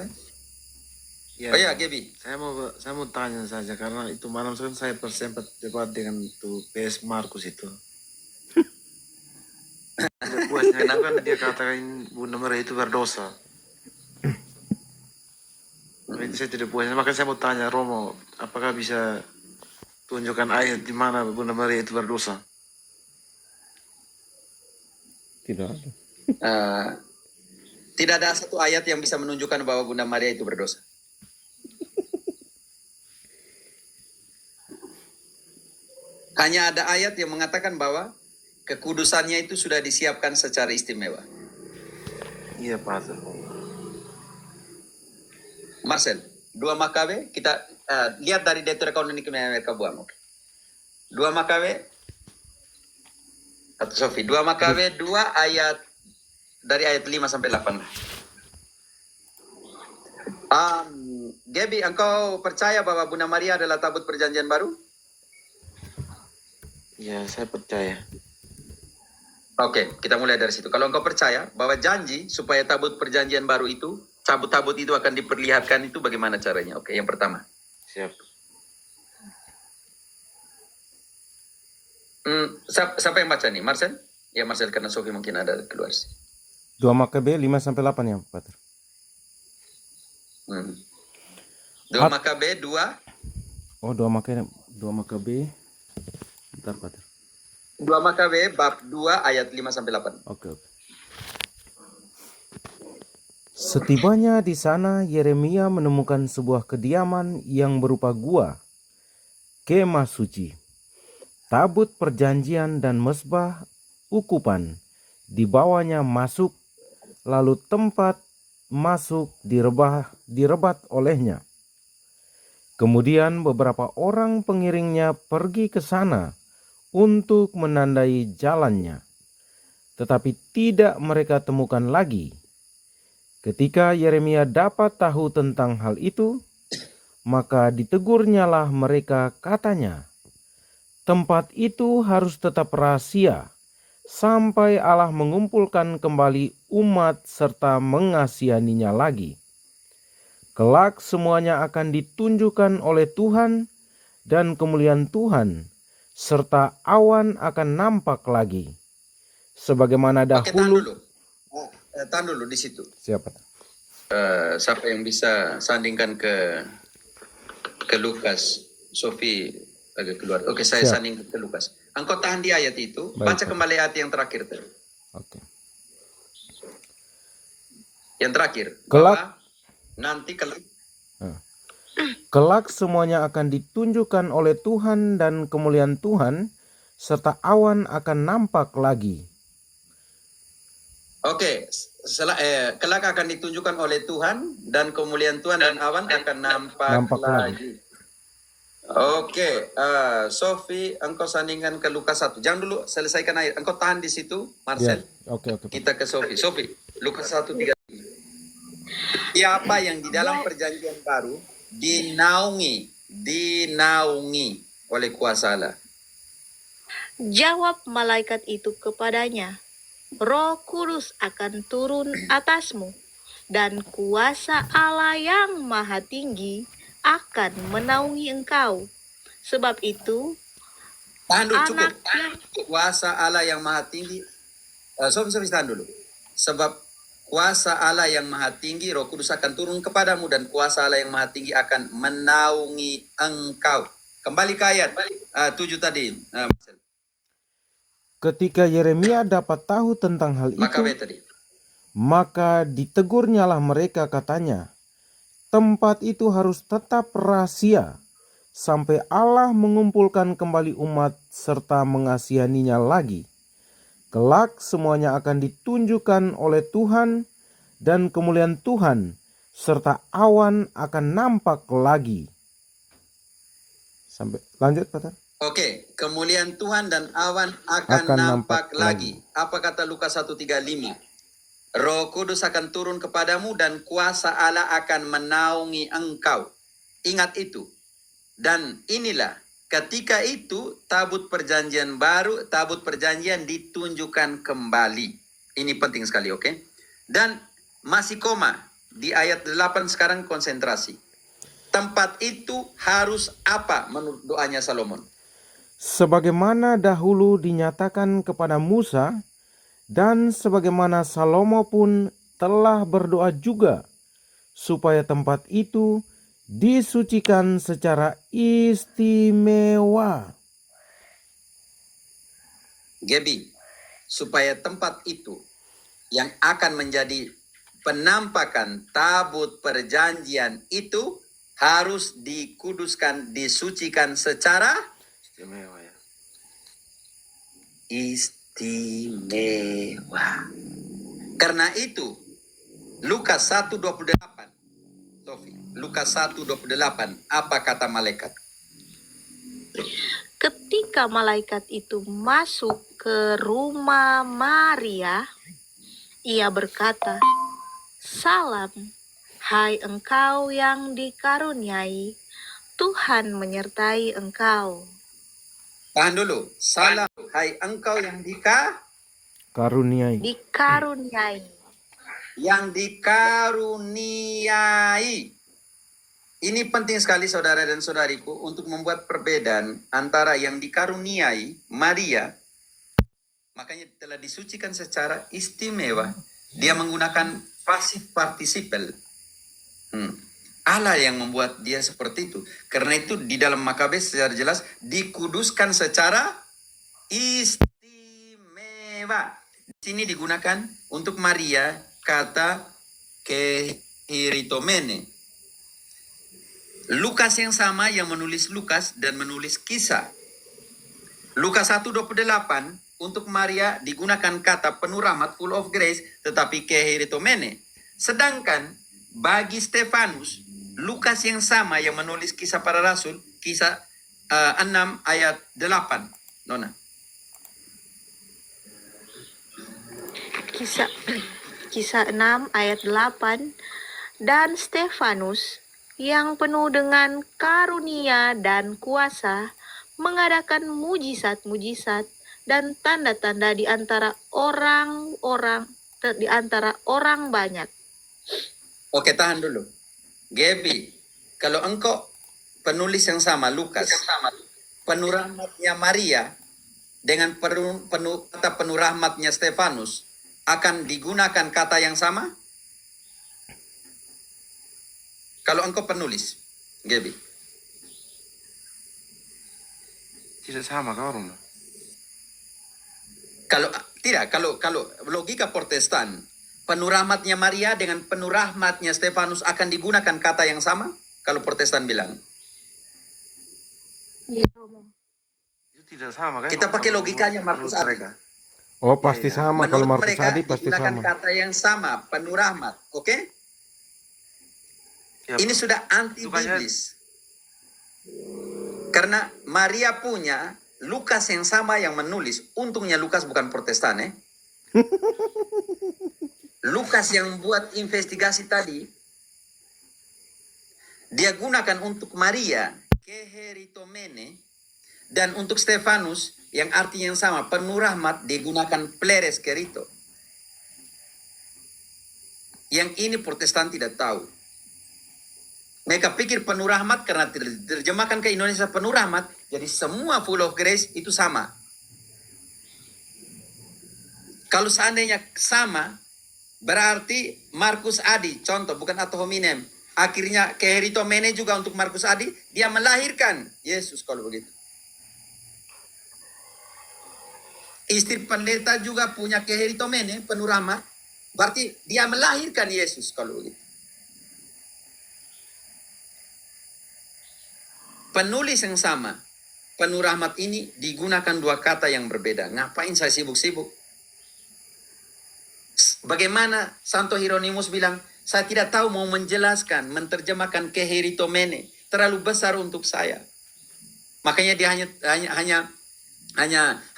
Ya, Oh ya, Gebi. saya mau tanya saja karena itu malam kan saya sempat debat dengan itu PS Markus itu. Tidak puasnya itu kan dia katakan Bunda Maria itu berdosa. Itu saya tidak puasnya, makanya saya mau tanya Romo, apakah bisa tunjukkan ayat di mana Bunda Maria itu berdosa? Tidak ada. Tidak ada satu ayat yang bisa menunjukkan bahwa Bunda Maria itu berdosa. Hanya ada ayat yang mengatakan bahwa kekudusannya itu sudah disiapkan secara istimewa. Iya, Pak. Marcel, 2 Makabe, kita lihat dari Deuteronomi yang mereka buang. 2 Makabe, atau Sofi, 2 Makabe 2 ayat, dari ayat 5 sampai 8. Gaby, engkau percaya bahwa Bunda Maria adalah tabut perjanjian baru? Ya, saya percaya. Oke, kita mulai dari situ. Kalau engkau percaya bahwa janji supaya tabut perjanjian baru itu, tabut-tabut itu akan diperlihatkan, itu bagaimana caranya? Oke, yang pertama. Siap. Siapa yang baca nih? Marcel? Ya, Marcel, karena Sofi mungkin ada keluar sih. 2 Makabe 5 sampai 8 ya, Pater. 2 Makabe 2. Oh, 2 Makabe. Bentar, Pater. 2 Makabe bab 2 ayat 5 sampai 8. Oke. Setibanya di sana, Yeremia menemukan sebuah kediaman yang berupa gua, kemah suci, tabut perjanjian dan mezbah ukupan di bawahnya masuk, lalu tempat masuk direbat olehnya. Kemudian beberapa orang pengiringnya pergi ke sana untuk menandai jalannya, tetapi tidak mereka temukan lagi. Ketika Yeremia dapat tahu tentang hal itu, maka ditegurnyalah mereka, katanya, tempat itu harus tetap rahasia sampai Allah mengumpulkan kembali umat serta mengasihaninya lagi. Kelak semuanya akan ditunjukkan oleh Tuhan, dan kemuliaan Tuhan serta awan akan nampak lagi. Sebagaimana dahulu. Tahan dulu di situ. Siapa? Siapa yang bisa sandingkan ke Lukas? Sofi agak keluar. Oke, saya Siap. sanding ke Lukas. Engkau tahan di ayat itu. Baik, Baca Pak. kembali ayat yang terakhir tadi. Oke. Yang terakhir. Kelak. Bahwa nanti Kelak semuanya akan ditunjukkan oleh Tuhan, dan kemuliaan Tuhan serta awan akan nampak lagi. Oke, kelak akan ditunjukkan oleh Tuhan, dan kemuliaan Tuhan dan awan akan nampak lagi. Oke, Sofi, engkau sandingkan ke Lukas 1. Jangan dulu selesaikan ayat. Engkau tahan di situ, Marcel. Ya, oke. Kita ke Sofi. Sofi, Lukas 1:3. Siapa yang di dalam perjanjian baru dinaungi oleh kuasa Allah? Jawab malaikat itu kepadanya, Roh Kudus akan turun atasmu, dan kuasa Allah yang Maha Tinggi akan menaungi engkau. Sebab itu, Tahan dulu, cukup. anak yang Kuasa Allah yang Maha Tinggi. Sofi, tahan dulu. Sebab kuasa Allah yang Maha Tinggi, Roh Kudus akan turun kepadamu, dan kuasa Allah yang Maha Tinggi akan menaungi engkau. Kembali ke ayat 7 tadi. Ketika Yeremia dapat tahu tentang hal itu, maka ditegurnyalah mereka, katanya, tempat itu harus tetap rahasia sampai Allah mengumpulkan kembali umat serta mengasihaninya lagi. Kelak semuanya akan ditunjukkan oleh Tuhan, dan kemuliaan Tuhan serta awan akan nampak lagi. Sampai lanjut, Pak. Oke, kemuliaan Tuhan dan awan akan nampak lagi. Apa kata Lukas 1:35? Roh Kudus akan turun kepadamu, dan kuasa Allah akan menaungi engkau. Ingat itu. Dan inilah, ketika itu tabut perjanjian baru, tabut perjanjian ditunjukkan kembali. Ini penting sekali, oke? Dan masih koma. di ayat 8 sekarang konsentrasi. Tempat itu harus apa menurut doanya Salomon? Sebagaimana dahulu dinyatakan kepada Musa, dan sebagaimana Salomo pun telah berdoa juga, supaya tempat itu disucikan secara istimewa. Gebi, supaya tempat itu yang akan menjadi penampakan tabut perjanjian itu harus dikuduskan, disucikan secara Istimewa ya. istimewa. Karena itu Lukas 1:28. Sofi, Lukas 1:28, apa kata malaikat? Ketika malaikat itu masuk ke rumah Maria, ia berkata, "Salam, hai engkau yang dikaruniai, Tuhan menyertai engkau." Tahan dulu. Salam, hai engkau yang Karuniai. Dikaruniai. yang dikaruniai. Ini penting sekali saudara dan saudariku untuk membuat perbedaan antara yang dikaruniai, Maria, makanya telah disucikan secara istimewa. Dia menggunakan pasif participle. Allah yang membuat dia seperti itu. Karena itu di dalam Makabes secara jelas dikuduskan secara istimewa. Di sini digunakan untuk Maria kata kehiritomene. Lukas yang sama yang menulis Lukas dan menulis Kisah. Lukas 1:28 untuk Maria digunakan kata penuh rahmat, full of grace, tetapi kehiritomene. Sedangkan bagi Stefanus, Lukas yang sama yang menulis Kisah Para Rasul, Kisah 6 ayat 8. Nona. Kisah 6 ayat 8, dan Stefanus yang penuh dengan karunia dan kuasa mengadakan mujizat-mujizat dan tanda-tanda di antara orang banyak. Oke, tahan dulu. Gaby, kalau engkau penulis yang sama, Lukas, penuh rahmatnya Maria dengan kata penuh rahmatnya Stefanus, akan digunakan kata yang sama? Kalau engkau penulis, Gaby. Tidak sama kau Romo. Kalau logika Protestan, penuh rahmatnya Maria dengan penuh rahmatnya Stefanus akan digunakan kata yang sama? Kalau Protestan bilang. Itu tidak sama kan? Kita pakai logikanya Markus Adi. Oh, pasti sama. Kalau Menurut Markus mereka Adi pasti digunakan sama. kata yang sama, penuh rahmat. Oke? Ya, Ini sudah anti-biblis. Karena Maria punya Lukas yang sama yang menulis. Untungnya Lukas bukan Protestan, Lukas yang buat investigasi tadi, dia gunakan untuk Maria, keheritomene, dan untuk Stefanus, yang artinya yang sama, penuh rahmat, digunakan pleres kerito. Yang ini Protestan tidak tahu. Mereka pikir penuh rahmat karena terjemahkan ke Indonesia penuh rahmat, jadi semua full of grace itu sama. Kalau seandainya sama, berarti Markus Adi, contoh bukan ad hominem, akhirnya keheritomene juga untuk Markus Adi, dia melahirkan Yesus kalau begitu. Istri pendeta juga punya keheritomene, penuh rahmat, berarti dia melahirkan Yesus kalau begitu. Penulis yang sama, penuh rahmat ini digunakan dua kata yang berbeda. Ngapain saya sibuk-sibuk? Bagaimana Santo Hieronymus bilang, saya tidak tahu mau menjelaskan, menerjemahkan keheritomene, terlalu besar untuk saya. Makanya dia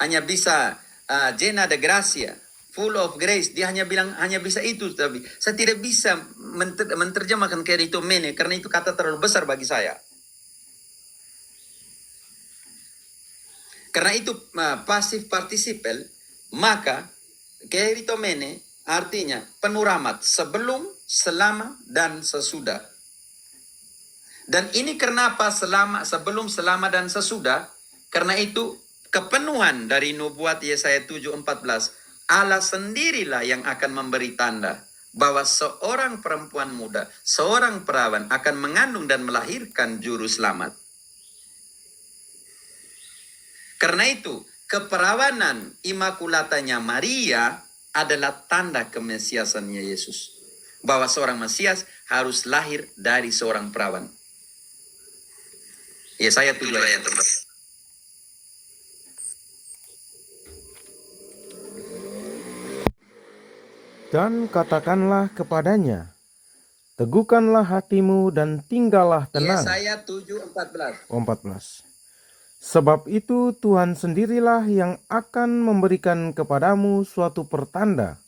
hanya bisa llena de gracia, full of grace. Dia hanya bilang hanya bisa itu, tapi saya tidak bisa menerjemahkan keheritomene karena itu kata terlalu besar bagi saya. Karena itu pasif participle, maka keheritomene artinya penuh rahmat sebelum selama, dan sesudah. Dan ini kenapa sebelum, selama, dan sesudah? Karena itu kepenuhan dari nubuat Yesaya 7:14. Allah sendirilah yang akan memberi tanda bahwa seorang perempuan muda, seorang perawan akan mengandung dan melahirkan juru selamat. Karena itu, keperawanan imakulatanya Maria adalah tanda kemesiasannya Yesus. Bahwa seorang Mesias harus lahir dari seorang perawan. Yesaya 7 ayat 14. Dan katakanlah kepadanya, teguhkanlah hatimu dan tinggallah tenang. Yesaya 7:14. 14. Sebab itu Tuhan sendirilah yang akan memberikan kepadamu suatu pertanda.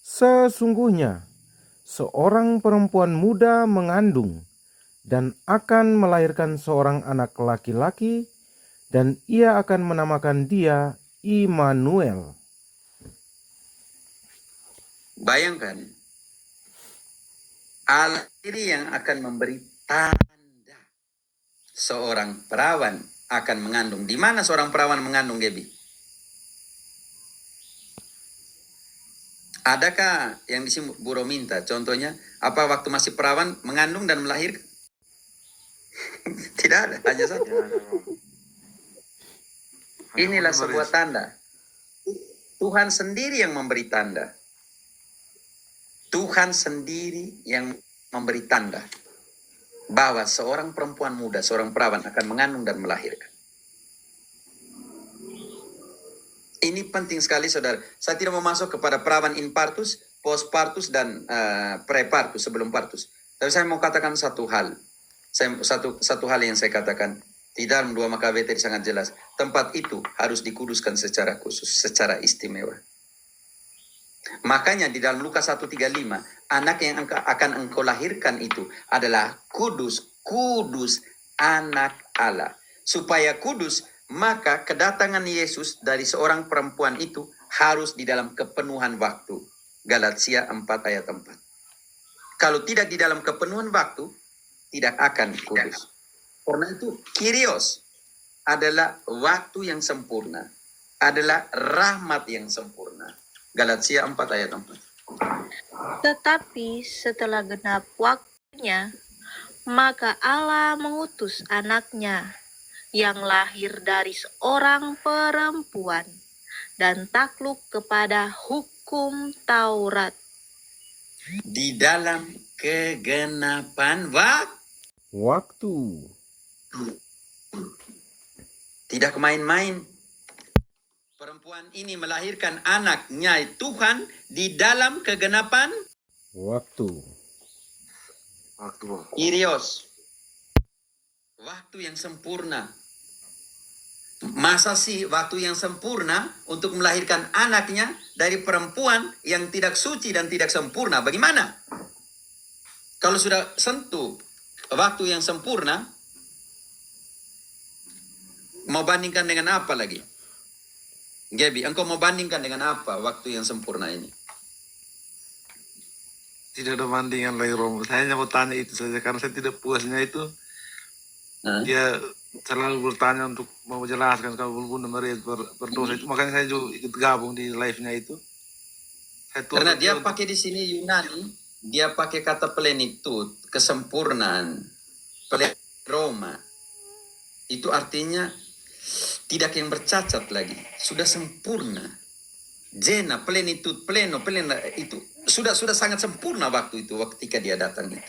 Sesungguhnya seorang perempuan muda mengandung dan akan melahirkan seorang anak laki-laki, dan ia akan menamakan dia Immanuel. Bayangkan, Allah sendiri yang akan memberi tanda. Seorang perawan akan mengandung. Di mana seorang perawan mengandung, Gebi? Adakah yang di sini Buro minta? Contohnya, apa waktu masih perawan mengandung dan melahirkan? Tidak ada, hanya satu. Inilah sebuah tanda. Tuhan sendiri yang memberi tanda. Tuhan sendiri yang memberi tanda bahwa seorang perempuan muda, seorang perawan akan mengandung dan melahirkan. Ini penting sekali, saudara. Saya tidak mau masuk kepada perawan infartus, postpartus, dan prepartus, sebelum partus. Tapi saya mau katakan satu hal. Satu hal yang saya katakan. Di dalam 2 Makabe sangat jelas. Tempat itu harus dikuduskan secara khusus, secara istimewa. Makanya di dalam Lukas 1:35, anak yang akan engkau lahirkan itu adalah kudus anak Allah. Supaya kudus, maka kedatangan Yesus dari seorang perempuan itu harus di dalam kepenuhan waktu. Galatia 4 ayat 4. Kalau tidak di dalam kepenuhan waktu, tidak akan kudus. Karena itu, Kyrios adalah waktu yang sempurna, adalah rahmat yang sempurna. Galatia 4 ayat 4. Tetapi setelah genap waktunya, maka Allah mengutus anaknya yang lahir dari seorang perempuan dan takluk kepada hukum Taurat. Di dalam kegenapan Waktu. tidak main-main. Perempuan ini melahirkan anaknya Tuhan di dalam kegenapan Waktu. Kyrios. Waktu yang sempurna. Masa sih waktu yang sempurna untuk melahirkan anaknya dari perempuan yang tidak suci dan tidak sempurna? Bagaimana? Kalau sudah sentuh waktu yang sempurna, mau bandingkan dengan apa lagi? Gaby, engkau mau bandingkan dengan apa waktu yang sempurna ini? Tidak ada bandingan lagi, Romo. Saya hanya mau tanya itu saja karena saya tidak puasnya itu. Dia selalu bertanya untuk mau menjelaskan kalau Bunda Maria berdosa itu, makanya saya juga ikut gabung di live-nya itu. Karena dia pakai di sini Yunani, dia pakai kata plenitud, kesempurnaan, pleroma. Itu artinya tidak yang bercacat lagi, sudah sempurna. Jena, plenitud, pleno, itu sudah sangat sempurna waktu itu, ketika dia datang itu.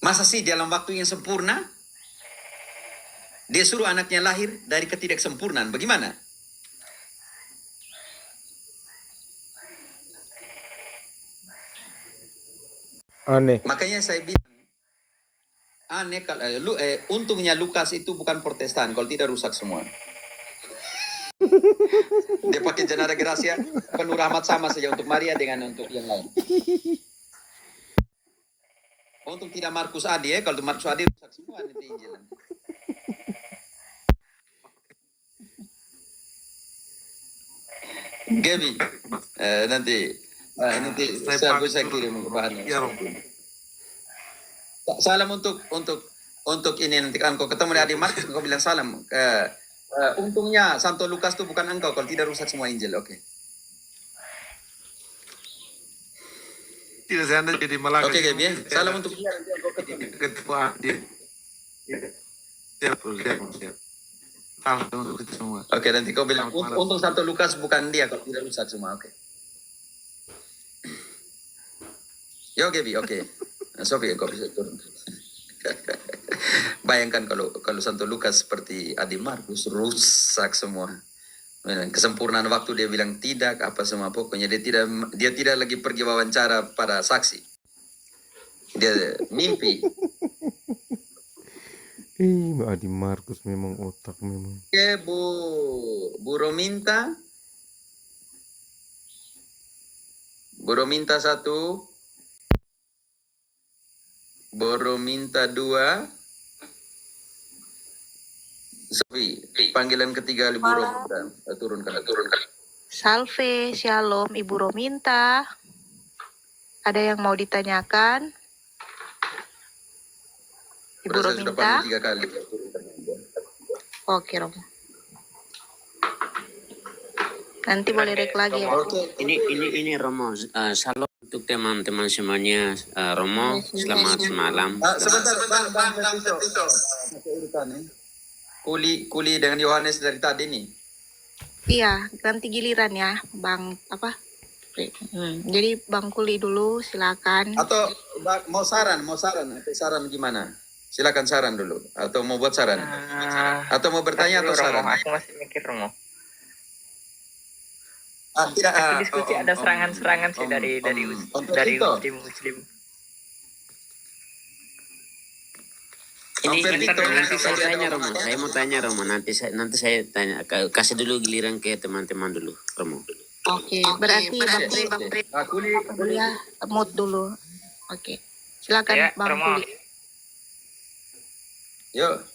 Masa sih dalam waktu yang sempurna dia suruh anaknya lahir dari ketidaksempurnaan? Bagaimana? Aneh. Makanya saya bilang aneh, untungnya Lukas itu bukan Protestan, kalau tidak rusak semua. Dia pakai Janara Gracia, penuh rahmat sama saja untuk Maria dengan untuk yang lain. Untung tidak Markus Adi, kalau Markus Adi rusak semua nanti Injil. Gaby, nanti Ini saya kirim bahannya. Iya, Romo. Salam untuk ini nanti kan kau ketemu di Adi Markus kau bilang salam. Untungnya Santo Lukas itu bukan engkau kalau tidak rusak semua Injil. Oke. Tidak, saya anda jadi Malaka. Oke, Gaby. Salam untuk dia. Ketua dia. Siap. Salam untuk kita semua. Oke, nanti kau bilang untung Santo Lukas bukan dia kalau tidak rusak semua. Oke. Yo, Gaby. Oke. Sofi, kau bisa turun. Bayangkan kalau Santo Lukas seperti Adi Markus rusak semua. Kesempurnaan waktu dia bilang tidak apa semua, pokoknya dia tidak lagi pergi wawancara pada saksi. Dia mimpi. Adi Markus memang otak memang. Oke, Bu Rominta. Bu Rominta 1. Bu Rominta 2. Sofi, panggilan ketiga Ibu Rominta. Turunkan. Salve, shalom Ibu Rominta. Ada yang mau ditanyakan? Ibu Sudah Rominta? panggil 3 kali. Oke, Romo. Nanti boleh rek lagi ya. Ini Romo, salam untuk teman-teman semuanya. Romo, selamat malam. Sebentar, Bang Urutan Kuli dengan Yohanes dari tadi nih. Iya, nanti giliran ya, Bang apa? Jadi Bang Kuli dulu, silakan. Atau mau saran gimana? Silakan saran dulu. Atau mau buat saran? Atau mau bertanya atau saran? Aku masih mikir, Romo. Tidak. Tapi diskusi ada serangan-serangan sih dari muslim. Ini Vito. nanti saya tanya Romo. Saya mau tanya Romo. Nanti saya tanya. Kasih dulu giliran ke teman-teman dulu, Romo. Oke, berarti Bang Kuli ya, mood dulu. Oke. Silakan Ya, Bang Romo. Kuli. Yuk.